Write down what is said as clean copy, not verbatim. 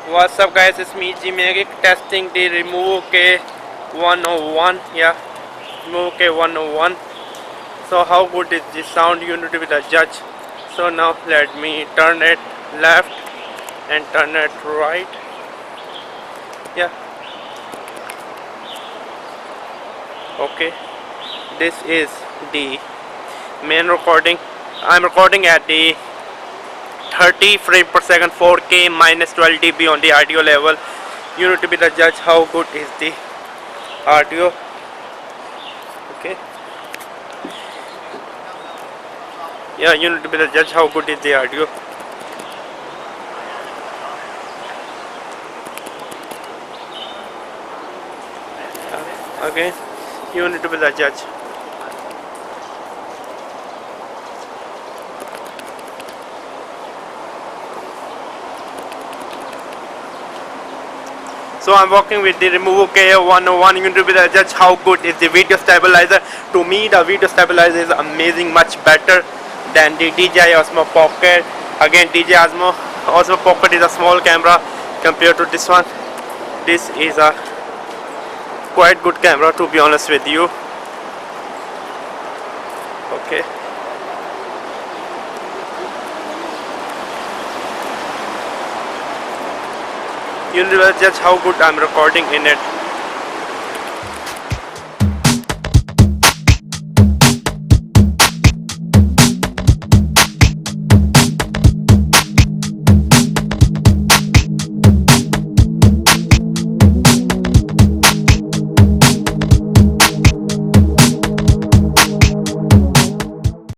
What's up guys, it's me Geek testing the REMOVU K101. Yeah, REMOVU K101. So how good is this sound? You need to be the judge. So now let me turn it left and turn it right. Yeah. Okay. This is the main recording. I'm recording at the 30 frame per second 4K minus 12 dB on the audio level. You need to be the judge how good is the audio. Okay. Yeah, you need to be the judge how good is the audio. Okay. You need to be the judge. So I'm working with the REMOVU K101. You need to be the judge how good is the video stabilizer. To me, the video stabilizer is amazing, much better than the DJI Osmo Pocket. Again, DJI Osmo Pocket is a small camera compared to this one. This is a quite good camera, to be honest with you. Okay. You need to judge how good I'm recording in it.